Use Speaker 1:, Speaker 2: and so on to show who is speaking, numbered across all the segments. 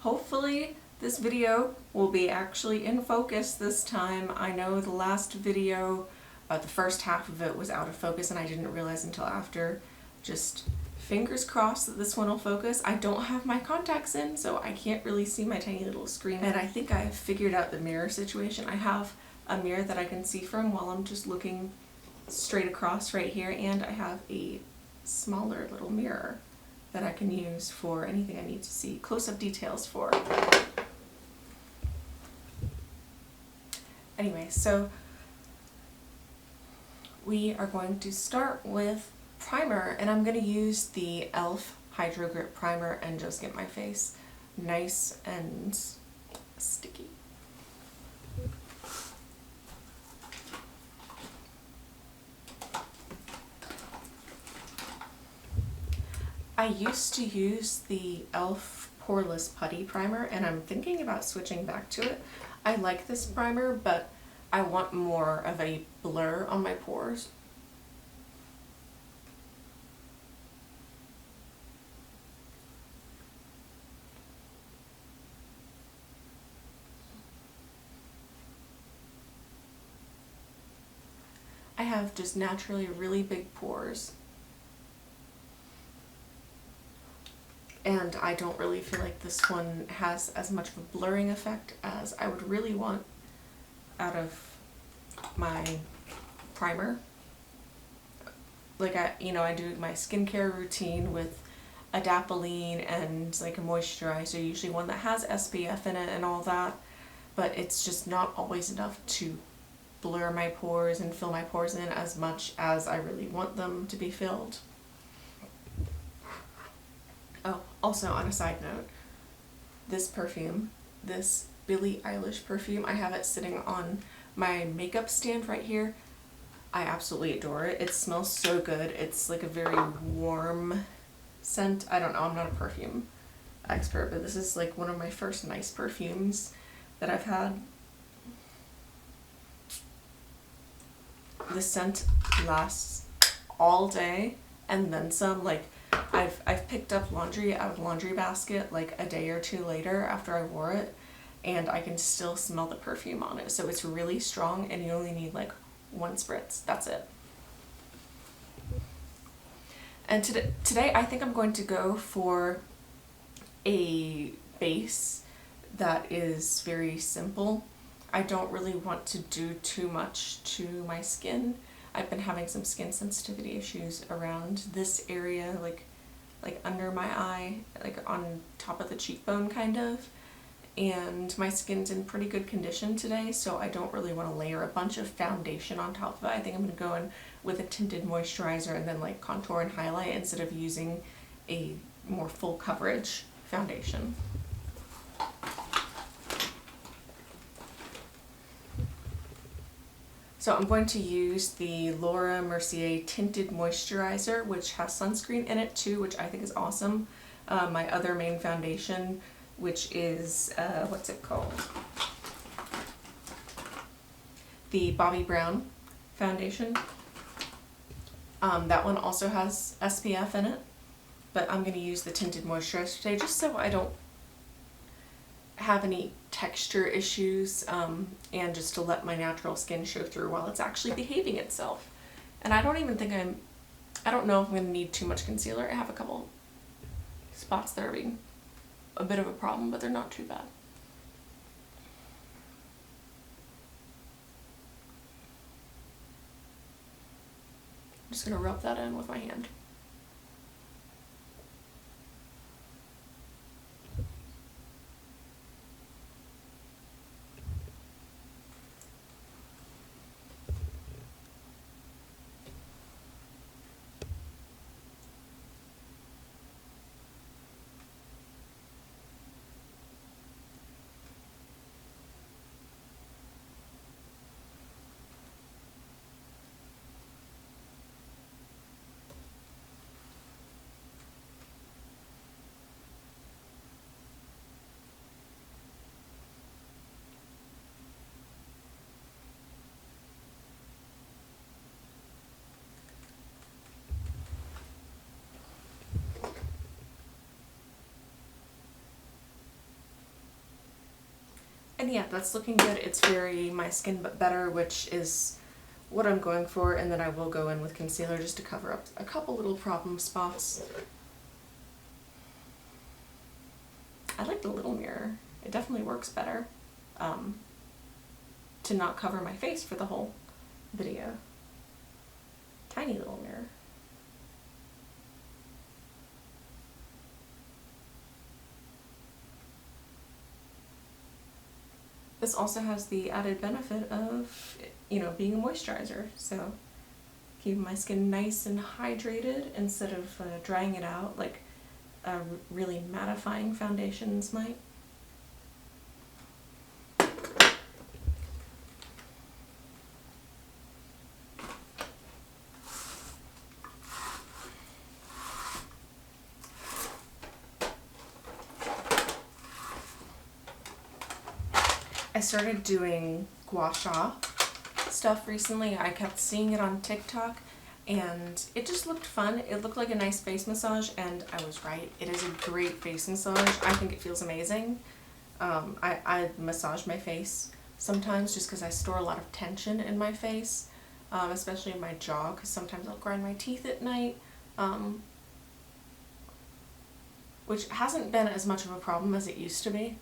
Speaker 1: Hopefully this video will be actually in focus this time. I know the last video, the first half of it was out of focus and I didn't realize until after. Just fingers crossed that this one will focus. I don't have my contacts in, so I can't really see my tiny little screen. And I think I've figured out the mirror situation. I have a mirror that I can see from while I'm just looking straight across right here, and I have a smaller little mirror that I can use for anything I need to see close-up details for. Anyway, so we are going to start with primer, and I'm going to use the E.L.F. Hydro Grip Primer and just get my face nice and sticky. I used to use the E.L.F. Poreless Putty Primer, and I'm thinking about switching back to it. I like this primer, but I want more of a blur on my pores. I have just naturally really big pores. And I don't really feel like this one has as much of a blurring effect as I would really want out of my primer. Like I do my skincare routine with adapalene and like a moisturizer, usually one that has SPF in it and all that, but it's just not always enough to blur my pores and fill my pores in as much as I really want them to be filled. Oh, also on a side note, this perfume, this Billie Eilish perfume, I have it sitting on my makeup stand right here. I absolutely adore it. It smells so good. It's like a very warm scent. I don't know, I'm not a perfume expert, but this is like one of my first nice perfumes that I've had. The scent lasts all day and then some. Like I've picked up laundry out of the laundry basket like a day or two later after I wore it, and I can still smell the perfume on it. So it's really strong and you only need like one spritz. That's it. And today I think I'm going to go for a base that is very simple. I don't really want to do too much to my skin. I've been having some skin sensitivity issues around this area, like under my eye, like on top of the cheekbone kind of. And my skin's in pretty good condition today, so I don't really want to layer a bunch of foundation on top of it. I think I'm going to go in with a tinted moisturizer and then like contour and highlight instead of using a more full coverage foundation. So I'm going to use the Laura Mercier Tinted Moisturizer, which has sunscreen in it too, which I think is awesome. My other main foundation, which is, what's it called? The Bobbi Brown foundation. That one also has SPF in it, but I'm going to use the Tinted Moisturizer today just so I don't have any texture issues, and just to let my natural skin show through while it's actually behaving itself. And I don't even think I don't know if I'm going to need too much concealer. I have a couple spots that are being a bit of a problem, but they're not too bad. I'm just going to rub that in with my hand. And yeah, that's looking good. It's very my skin but better, which is what I'm going for, and then I will go in with concealer just to cover up a couple little problem spots. I like the little mirror. It definitely works better to not cover my face for the whole video. Tiny little mirror. This also has the added benefit of, you know, being a moisturizer, so keeping my skin nice and hydrated instead of drying it out like really mattifying foundations might. I started doing gua sha stuff recently. I kept seeing it on TikTok and it just looked fun. It looked like a nice face massage, and I was right. It is a great face massage. I think it feels amazing. I massage my face sometimes just because I store a lot of tension in my face, especially in my jaw, because sometimes I'll grind my teeth at night, which hasn't been as much of a problem as it used to be.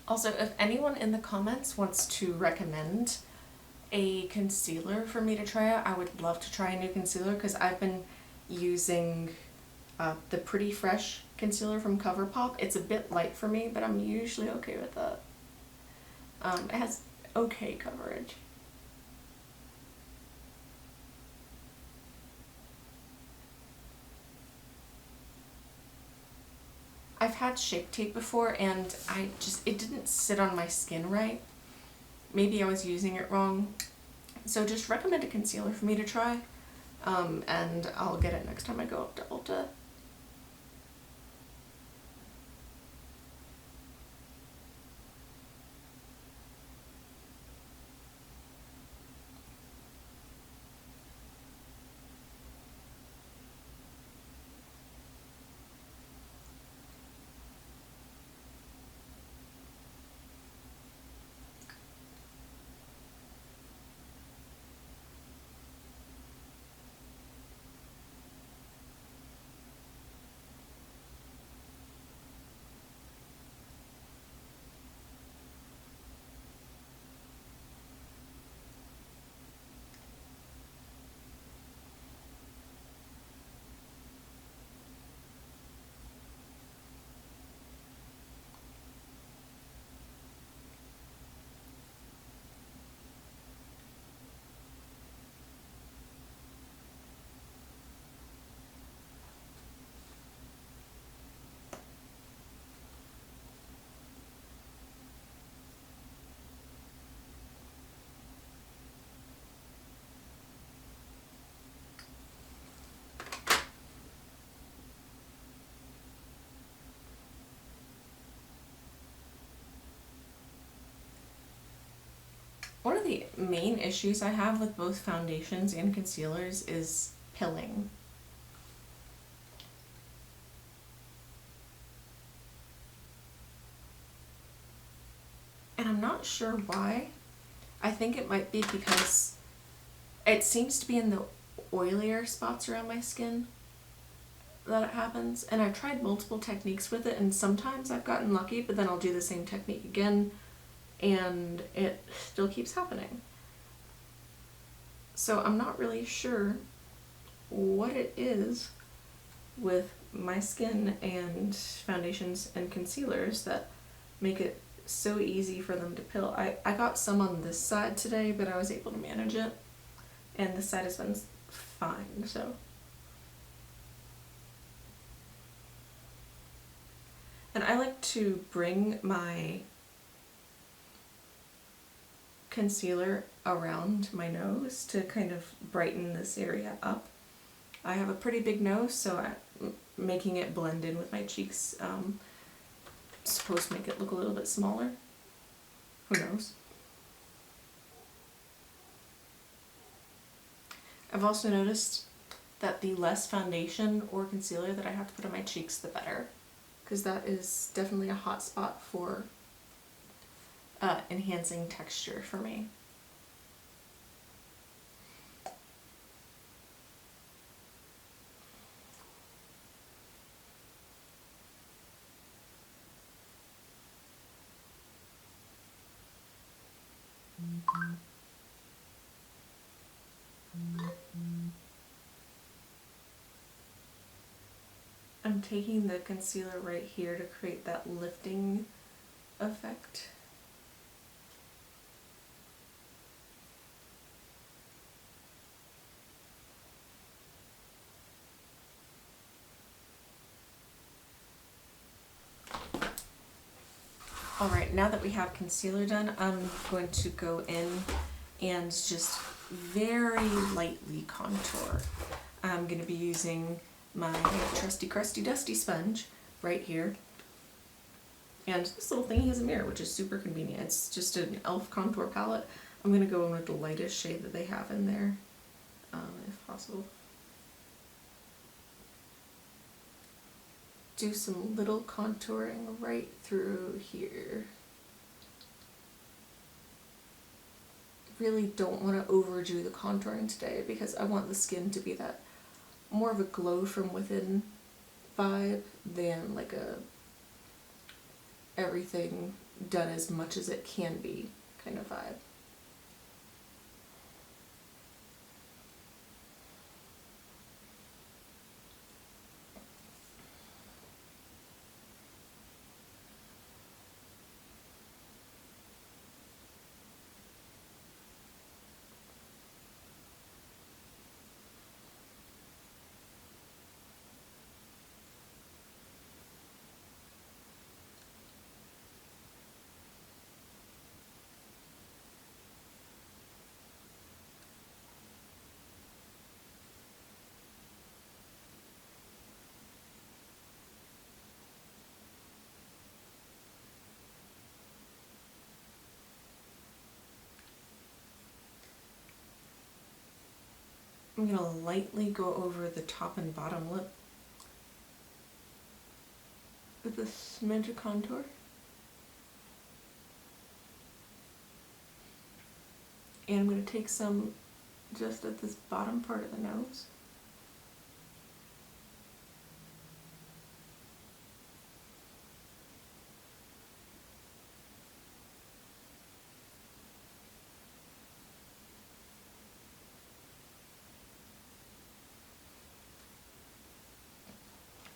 Speaker 1: Also, if anyone in the comments wants to recommend a concealer for me to try out, I would love to try a new concealer because I've been using the Pretty Fresh concealer from Colourpop. It's a bit light for me, but I'm usually okay with that. It has okay coverage. I've had Shape Tape before and it didn't sit on my skin right. Maybe I was using it wrong. So just recommend a concealer for me to try, and I'll get it next time I go up to Ulta. One of the main issues I have with both foundations and concealers is pilling. And I'm not sure why. I think it might be because it seems to be in the oilier spots around my skin that it happens. And I've tried multiple techniques with it, and sometimes I've gotten lucky, but then I'll do the same technique again and it still keeps happening. So I'm not really sure what it is with my skin and foundations and concealers that make it so easy for them to pill. I got some on this side today, but I was able to manage it, and this side has been fine, so. And I like to bring my concealer around my nose to kind of brighten this area up. I have a pretty big nose, so making it blend in with my cheeks supposed to make it look a little bit smaller. Who knows? I've also noticed that the less foundation or concealer that I have to put on my cheeks, the better, because that is definitely a hot spot for enhancing texture for me. I'm taking the concealer right here to create that lifting effect. Alright, now that we have concealer done, I'm going to go in and just very lightly contour. I'm going to be using my trusty crusty dusty sponge right here. And this little thingy has a mirror, which is super convenient. It's just an E.L.F contour palette. I'm going to go in with the lightest shade that they have in there, if possible. Do some little contouring right through here. Really don't want to overdo the contouring today because I want the skin to be that more of a glow from within vibe than like a everything done as much as it can be kind of vibe. I'm going to lightly go over the top and bottom lip with a smidge of contour. And I'm going to take some just at this bottom part of the nose.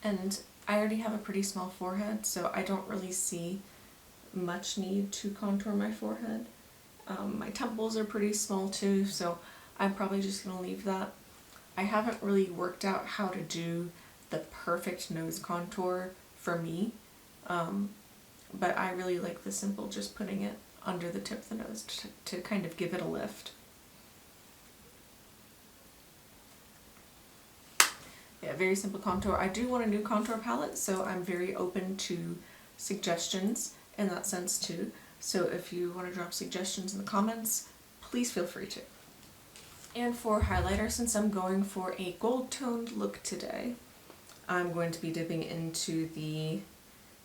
Speaker 1: And I already have a pretty small forehead, so I don't really see much need to contour my forehead. My temples are pretty small too, so I'm probably just going to leave that. I haven't really worked out how to do the perfect nose contour for me, but I really like the simple just putting it under the tip of the nose to kind of give it a lift. Yeah, very simple contour. I do want a new contour palette, so I'm very open to suggestions in that sense too. So if you want to drop suggestions in the comments, please feel free to. And for highlighter, since I'm going for a gold toned look today, I'm going to be dipping into the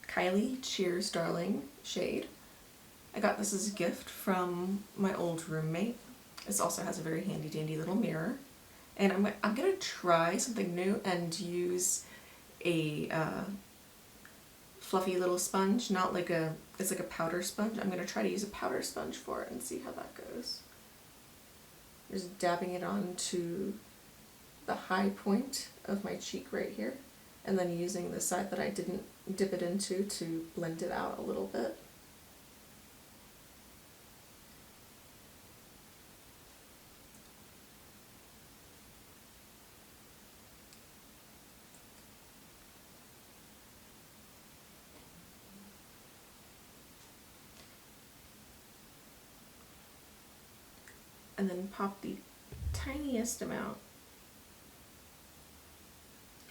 Speaker 1: Kylie Cheers Darling shade. I got this as a gift from my old roommate. This also has a very handy dandy little mirror. And I'm going to try something new and use a fluffy little sponge, not like it's like a powder sponge. I'm going to try to use a powder sponge for it and see how that goes. Just dabbing it onto the high point of my cheek right here, and then using the side that I didn't dip it into to blend it out a little bit. and then pop the tiniest amount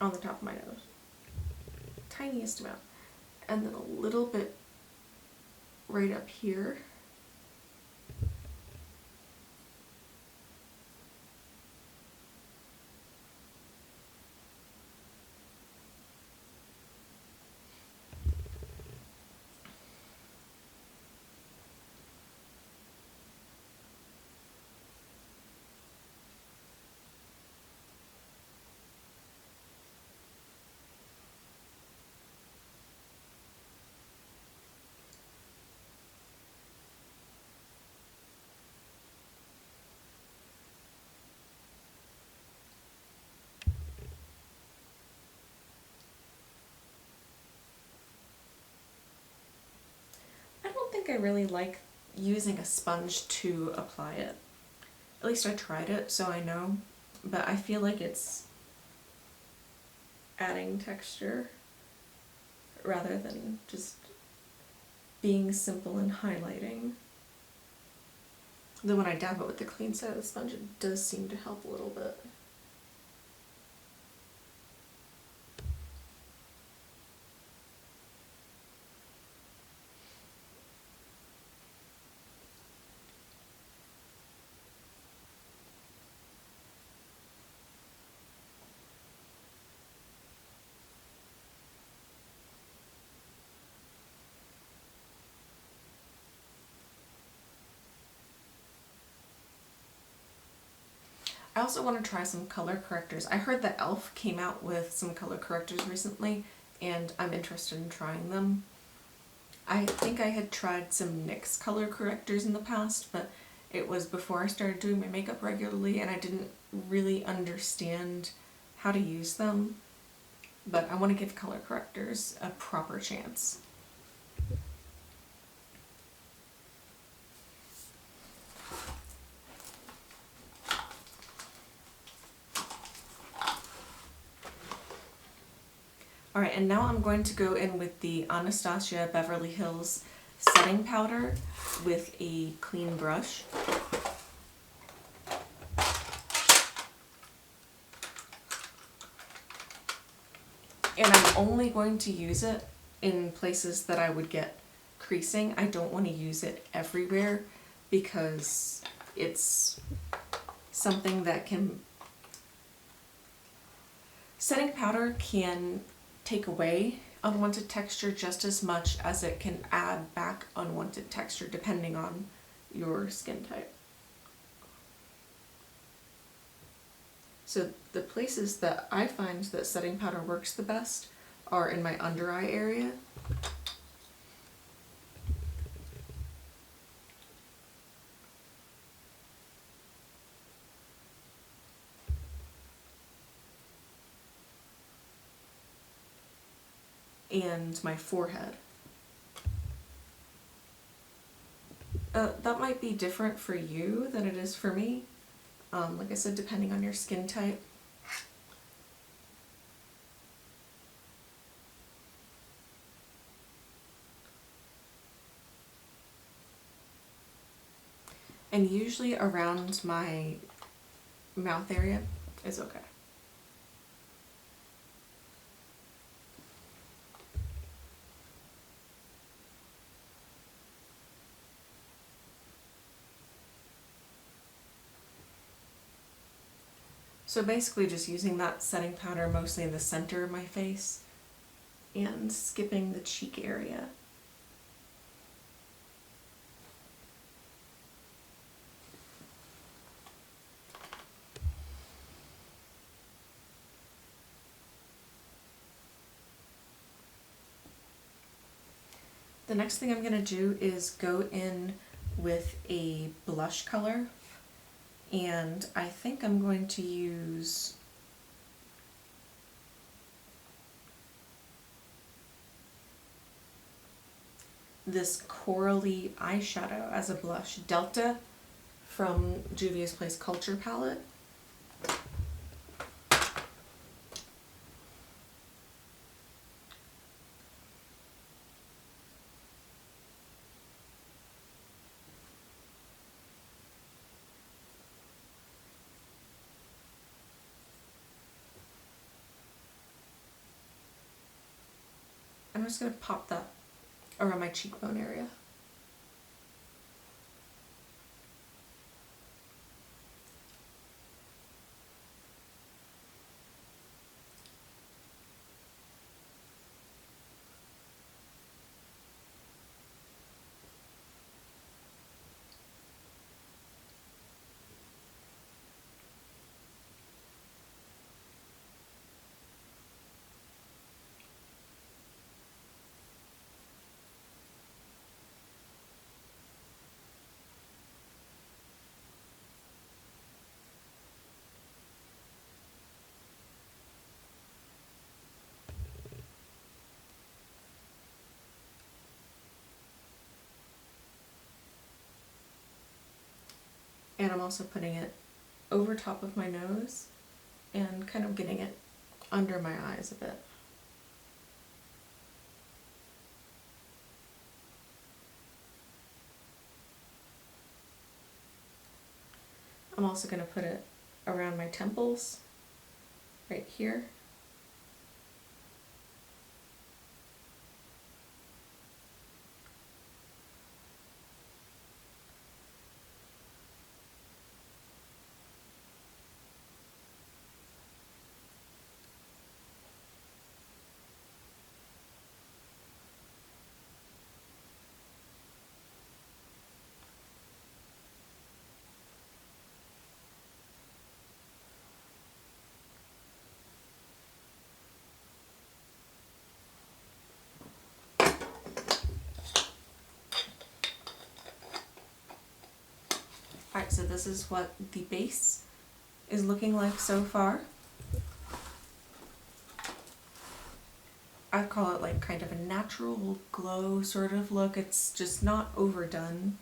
Speaker 1: on the top of my nose. Tiniest amount. And then a little bit right up here. I don't think I really like using a sponge to apply it. At least I tried it, so I know. But I feel like it's adding texture rather than just being simple and highlighting. Then when I dab it with the clean side of the sponge, it does seem to help a little bit. I also want to try some color correctors. I heard that E.L.F. came out with some color correctors recently, and I'm interested in trying them. I think I had tried some NYX color correctors in the past, but it was before I started doing my makeup regularly and I didn't really understand how to use them. But I want to give color correctors a proper chance. Alright, and now I'm going to go in with the Anastasia Beverly Hills setting powder with a clean brush. And I'm only going to use it in places that I would get creasing. I don't want to use it everywhere because it's something that can... Setting powder can take away unwanted texture just as much as it can add back unwanted texture depending on your skin type. So the places that I find that setting powder works the best are in my under eye area. And my forehead. That might be different for you than it is for me. Like I said, depending on your skin type. And usually around my mouth area is okay. So basically just using that setting powder mostly in the center of my face and skipping the cheek area. The next thing I'm going to do is go in with a blush color. And I think I'm going to use this corally eyeshadow as a blush, Delta from Juvia's Place Culture palette. just going to pop that around my cheekbone area. And I'm also putting it over top of my nose and kind of getting it under my eyes a bit. I'm also going to put it around my temples, right here. Alright, so this is what the base is looking like so far. I call it like kind of a natural glow sort of look. It's just not overdone.